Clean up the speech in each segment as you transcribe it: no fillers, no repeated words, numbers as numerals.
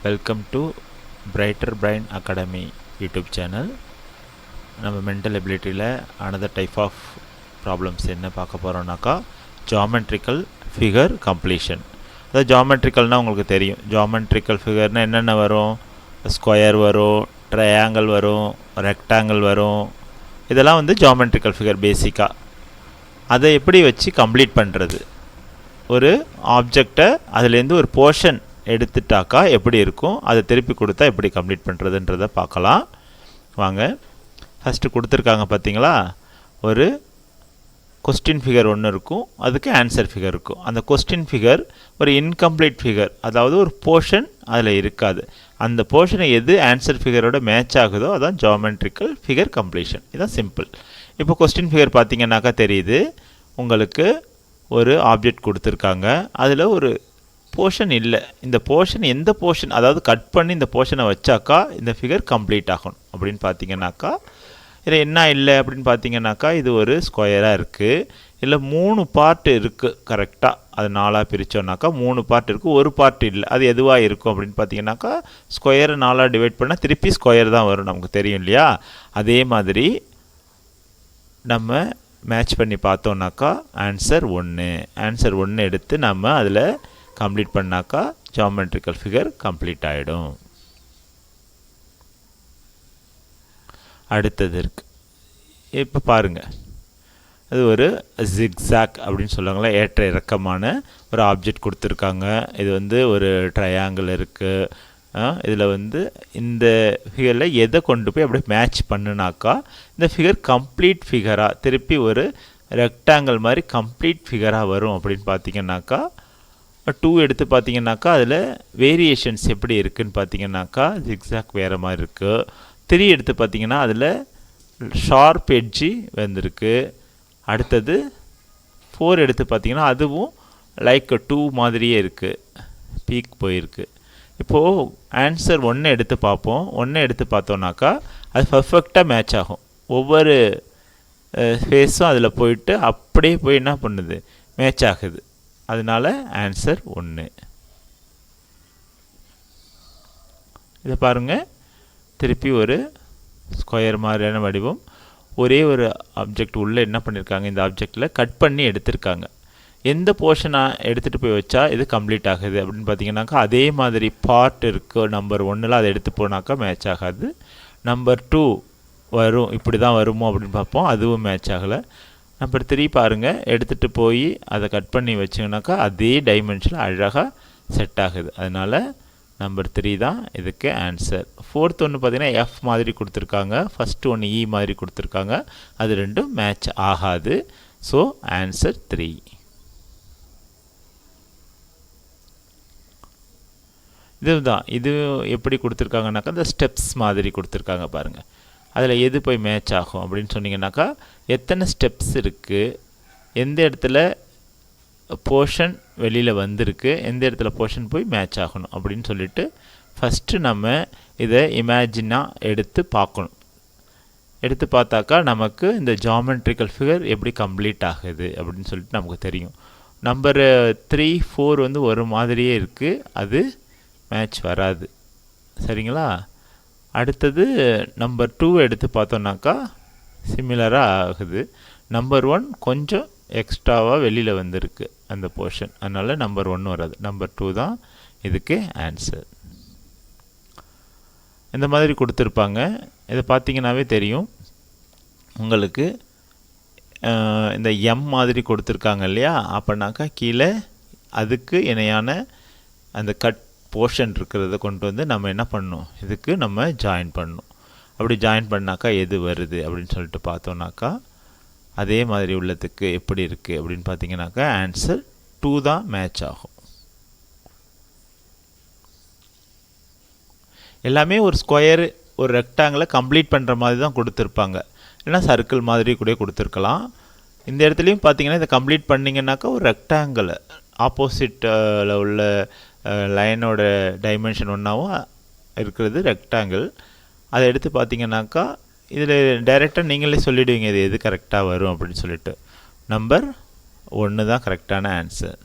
Welcome to brighter brain academy YouTube channel. நம்ம mental எபிலிட்டியில் another type of problems என்ன பார்க்க போகிறோம்னாக்கா ஜாமெட்ரிக்கல் ஃபிகர் கம்ப்ளீஷன். அதாவது ஜாமெட்ரிக்கல்னால் உங்களுக்கு தெரியும், ஜாமெட்ரிக்கல் ஃபிகர்னால் என்னென்ன வரும், ஸ்கொயர் வரும், ட்ரையாங்கிள் வரும், ரெக்டாங்கிள் வரும். இதெல்லாம் வந்து ஜாமெட்ரிக்கல் ஃபிகர் பேசிக்காக. அதை எப்படி வச்சு கம்ப்ளீட் பண்ணுறது, ஒரு ஆப்ஜெக்டை அதுலேருந்து ஒரு போர்ஷன் எடுத்துட்டாக்கா எப்படி இருக்கும், அதை திருப்பி கொடுத்தா எப்படி கம்ப்ளீட் பண்ணுறதுன்றதை பார்க்கலாம் வாங்க. ஃபஸ்ட்டு கொடுத்துருக்காங்க பார்த்தீங்களா, ஒரு கொஸ்டின் ஃபிகர் ஒன்று இருக்கும், அதுக்கு ஆன்சர் ஃபிகர் இருக்கும். அந்த கொஸ்டின் ஃபிகர் ஒரு இன்கம்ப்ளீட் ஃபிகர், அதாவது ஒரு போர்ஷன் அதில் இருக்காது. அந்த போர்ஷனை எது ஆன்சர் ஃபிகரோட மேட்ச் ஆகுதோ அதான் ஜாமெட்ரிக்கல் ஃபிகர் கம்ப்ளீஷன். இதுதான் சிம்பிள். இப்போ கொஸ்டின் ஃபிகர் பார்த்தீங்கன்னாக்கா தெரியுது உங்களுக்கு, ஒரு ஆப்ஜெக்ட் கொடுத்துருக்காங்க, அதில் ஒரு போர்ஷன் இல்லை. இந்த போர்ஷன் எந்த போர்ஷன், அதாவது கட் பண்ணி இந்த போர்ஷனை வச்சாக்கா இந்த ஃபிகர் கம்ப்ளீட் ஆகணும் அப்படின்னு பார்த்தீங்கன்னாக்கா, இதில் என்ன இல்லை அப்படின்னு பார்த்தீங்கன்னாக்கா, இது ஒரு ஸ்கொயராக இருக்குது, இல்லை 3 பார்ட் இருக்குது கரெக்டாக. அது 4ஆக பிரித்தோன்னாக்கா 3 பார்ட் இருக்குது, ஒரு பார்ட் இல்லை. அது எதுவாக இருக்கும் அப்படின்னு பார்த்தீங்கன்னாக்கா, ஸ்கொயரை 4ஆக டிவைட் பண்ணால் திருப்பி ஸ்கொயர் தான் வரும், நமக்கு தெரியும் இல்லையா. அதே மாதிரி நம்ம மேட்ச் பண்ணி பார்த்தோன்னாக்கா ஆன்சர் 1. ஆன்சர் 1 எடுத்து நம்ம அதில் கம்ப்ளீட் பண்ணாக்கா ஜாமெட்ரிக்கல் ஃபிகர் கம்ப்ளீட் ஆகிடும். அடுத்தது இருக்குது, இப்போ பாருங்கள், அது ஒரு ஜிக்ஸாக் அப்படின்னு சொல்லுவாங்களா, ஏற்ற இறக்கமான ஒரு ஆப்ஜெக்ட் கொடுத்துருக்காங்க. இது வந்து ஒரு ட்ரையாங்கிள் இருக்குது. இதில் வந்து இந்த ஃபிகரில் எதை கொண்டு போய் அப்படியே மேட்ச் பண்ணுனாக்கா இந்த ஃபிகர் கம்ப்ளீட் ஃபிகராக திருப்பி ஒரு ரெக்டாங்கிள் மாதிரி கம்ப்ளீட் ஃபிகராக வரும் அப்படின்னு பார்த்தீங்கன்னாக்கா, 2 எடுத்து பார்த்தீங்கன்னாக்கா அதில் வேரியேஷன்ஸ் எப்படி இருக்குதுன்னு பார்த்தீங்கன்னாக்கா ஜிக்ஸாக் வேறு மாதிரி இருக்குது. 3 எடுத்து பார்த்தீங்கன்னா அதில் ஷார்ப் எட்ஜி வந்திருக்கு. அடுத்தது 4 எடுத்து பார்த்தீங்கன்னா அதுவும் லைக் 2 மாதிரியே இருக்குது, பீக் போயிருக்கு. இப்போது ஆன்சர் 1 எடுத்து பார்ப்போம். 1 எடுத்து பார்த்தோன்னாக்கா அது பர்ஃபெக்டாக மேட்ச் ஆகும். ஒவ்வொரு ஃபேஸும் அதில் போயிட்டு அப்படியே போய் என்ன பண்ணுது, மேட்ச் ஆகுது. அதனால் ஆன்சர் 1. இதை பாருங்கள், திருப்பி ஒரு ஸ்கொயர் மாதிரியான வடிவம், ஒரே ஒரு ஆப்ஜெக்ட் உள்ளே என்ன பண்ணியிருக்காங்க, இந்த ஆப்ஜெக்டில் கட் பண்ணி எடுத்திருக்காங்க. எந்த போர்ஷனாக எடுத்துகிட்டு போய் வச்சா இது கம்ப்ளீட் ஆகுது அப்படின்னு பார்த்தீங்கன்னாக்கா, அதே மாதிரி பார்ட் இருக்குது நம்பர் 1ல், அதை எடுத்து போனாக்கா மேட்ச் ஆகாது. நம்பர் 2 வரும், இப்படி தான் வருமோ அப்படின்னு பார்ப்போம், அதுவும் மேட்ச் ஆகலை. நம்பர் 3 பாருங்கள், எடுத்துகிட்டு போய் அதை கட் பண்ணி வச்சிங்கனாக்கா அதே டைமென்ஷனில் அழகாக செட் ஆகுது. அதனால் நம்பர் 3 தான் இதுக்கு ஆன்சர். 4th ஒன்று பார்த்தீங்கன்னா எஃப் மாதிரி கொடுத்துருக்காங்க, ஃபஸ்ட்டு ஒன்று இ மாதிரி கொடுத்துருக்காங்க, அது ரெண்டும் மேட்ச் ஆகாது. So answer 3. இதுதான், இது எப்படி கொடுத்துருக்காங்கனாக்கா இந்த ஸ்டெப்ஸ் மாதிரி கொடுத்துருக்காங்க பாருங்கள். அதில் எது போய் மேட்ச் ஆகும் அப்படின்னு சொன்னீங்கன்னாக்கா, எத்தனை ஸ்டெப்ஸ் இருக்குது, எந்த இடத்துல போர்ஷன் வெளியில் வந்திருக்கு, எந்த இடத்துல போர்ஷன் போய் மேட்ச் ஆகணும் அப்படின்னு சொல்லிட்டு ஃபஸ்ட்டு நம்ம இதை இமேஜினாக எடுத்து பார்க்கணும். எடுத்து பார்த்தாக்கா நமக்கு இந்த ஜாமெட்ரிக்கல் ஃபிகர் எப்படி கம்ப்ளீட் ஆகுது அப்படின்னு சொல்லிட்டு நமக்கு தெரியும். நம்பர் 3, 4 வந்து ஒரு மாதிரியே இருக்குது, அது மேட்ச் வராது, சரிங்களா. அடுத்தது நம்பர் 2 எடுத்து பார்த்தோன்னாக்கா சிமிலராக ஆகுது. நம்பர் 1 கொஞ்சம் எக்ஸ்ட்ராவாக வெளியில் வந்திருக்கு அந்த போர்ஷன், அதனால் நம்பர் 1 வராது. நம்பர் 2 தான் இதுக்கு ஆன்சர். இந்த மாதிரி கொடுத்துருப்பாங்க. இதை பார்த்தீங்கன்னாவே தெரியும் உங்களுக்கு, இந்த எம் மாதிரி கொடுத்துருக்காங்க இல்லையா, அப்படின்னாக்கா கீழே அதுக்கு இணையான அந்த கட் போர்ஷன் இருக்கிறத கொண்டு வந்து நம்ம என்ன பண்ணணும், இதுக்கு நம்ம ஜாயின் பண்ணணும். அப்படி ஜாயின் பண்ணாக்கா எது வருது அப்படின்னு சொல்லிட்டு பார்த்தோன்னாக்கா அதே மாதிரி உள்ளதுக்கு எப்படி இருக்குது அப்படின்னு பார்த்தீங்கன்னாக்கா ஆன்சர் 2 தான் மேட்ச் ஆகும். எல்லாமே ஒரு ஸ்கொயர் ஒரு ரெக்டாங்கிளை கம்ப்ளீட் பண்ணுற மாதிரி தான் கொடுத்துருப்பாங்க, இல்லைனா சர்க்கிள் மாதிரி கூட கொடுத்துருக்கலாம். இந்த இடத்துலையும் பார்த்தீங்கன்னா இதை கம்ப்ளீட் பண்ணிங்கன்னாக்கா ஒரு ரெக்டாங்கிள் ஆப்போசிட்டில் உள்ள லைனோட டைமென்ஷன் ஒன்றாவும் இருக்கிறது ரெக்டாங்கிள். அதை எடுத்து பார்த்தீங்கன்னாக்கா இதில் டைரெக்டாக நீங்களே சொல்லிவிடுவீங்க இது எது கரெக்டாக வரும் அப்படின்னு சொல்லிட்டு. நம்பர் 1 தான் கரெக்டான ஆன்சர்.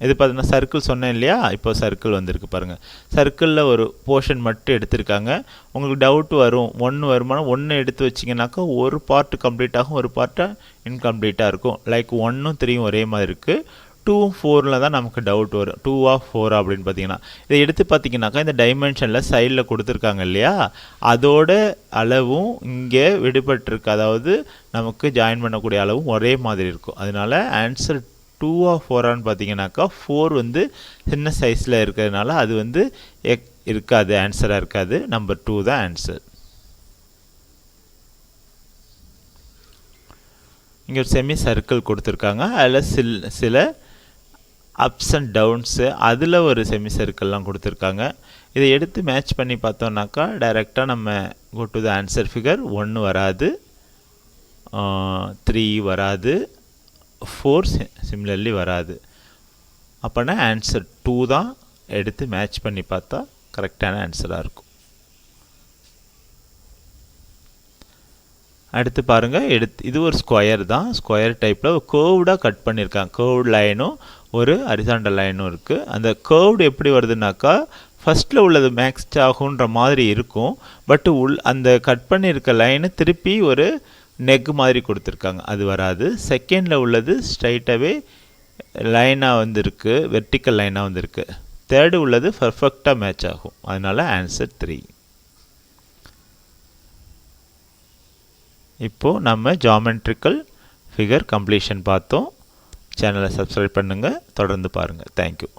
இது பார்த்தீங்கன்னா சர்க்கிள் சொன்னேன் இல்லையா, இப்போ சர்க்கிள் வந்திருக்கு பாருங்கள். சர்க்கிளில் ஒரு போர்ஷன் மட்டும் எடுத்திருக்காங்க. உங்களுக்கு டவுட் வரும், 1 வருமானம் 1 எடுத்து வச்சிங்கனாக்கா ஒரு பார்ட் கம்ப்ளீட் ஆகும், ஒரு பார்ட்டாக இன்கம்ப்ளீட்டாக இருக்கும். லைக் 1ம் 3ம் ஒரே மாதிரி இருக்குது. 2ம் 4ல் தான் நமக்கு டவுட் வரும். 2ஆ 4 அப்படின்னு பார்த்தீங்கன்னா இதை எடுத்து பார்த்தீங்கன்னாக்கா இந்த டைமென்ஷனில் சைடில் கொடுத்துருக்காங்க இல்லையா, அதோட அளவும் இங்கே விடுபட்டிருக்கு. அதாவது நமக்கு ஜாயின் பண்ணக்கூடிய அளவும் ஒரே மாதிரி இருக்கும். அதனால ஆன்சர் 2ஆ 4ஆன்னு பார்த்தீங்கன்னாக்கா 4 வந்து சின்ன சைஸில் இருக்கிறதுனால அது வந்து இருக்காது, ஆன்சராக இருக்காது. நம்பர் 2 தான் ஆன்சர். இங்கே ஒரு செமி சர்க்கிள் கொடுத்துருக்காங்க. அதில் சில அப்ஸ் அண்ட் டவுன்ஸு, அதில் ஒரு செமி சர்க்கிள்லாம் கொடுத்துருக்காங்க. இதை எடுத்து மேட்ச் பண்ணி பார்த்தோம்னாக்கா டைரெக்டாக நம்ம go to the answer figure. 1 வராது, 3 வராது, 4 சிமிலர்லி வராது. அப்போனா ஆன்சர் 2 தான். எடுத்து மேட்ச் பண்ணி பார்த்தா கரெக்டான ஆன்சராக இருக்கும். அடுத்து பாருங்கள், இது ஒரு ஸ்கொயர் தான். ஸ்கொயர் டைப்பில் கேர்வ்டாக கட் பண்ணியிருக்காங்க. கேர்வ்டு லைனும் ஒரு ஹரிசாண்டல் லைனும் இருக்குது. அந்த கேர்வ்டு எப்படி வருதுனாக்கா ஃபஸ்ட்டில் உள்ளது மேக்ஸ்ட் ஆகுன்ற மாதிரி இருக்கும். பட் அந்த கட் பண்ணியிருக்க லைனு திருப்பி ஒரு நெக் மாதிரி கொடுத்துருக்காங்க, அது வராது. செகண்டில் உள்ளது ஸ்ட்ரைட்டாகவே லைனாக வந்திருக்கு, வெர்டிக்கல் லைனாக வந்திருக்கு. தேர்டு உள்ளது பர்ஃபெக்டாக மேட்ச் ஆகும். அதனால் ஆன்சர் 3. இப்போது நம்ம ஜாமெட்ரிக்கல் ஃபிகர் கம்ப்ளீஷன் பார்த்தோம். சேனலை சப்ஸ்கிரைப் பண்ணுங்கள், தொடர்ந்து பாருங்கள். தேங்க்யூ.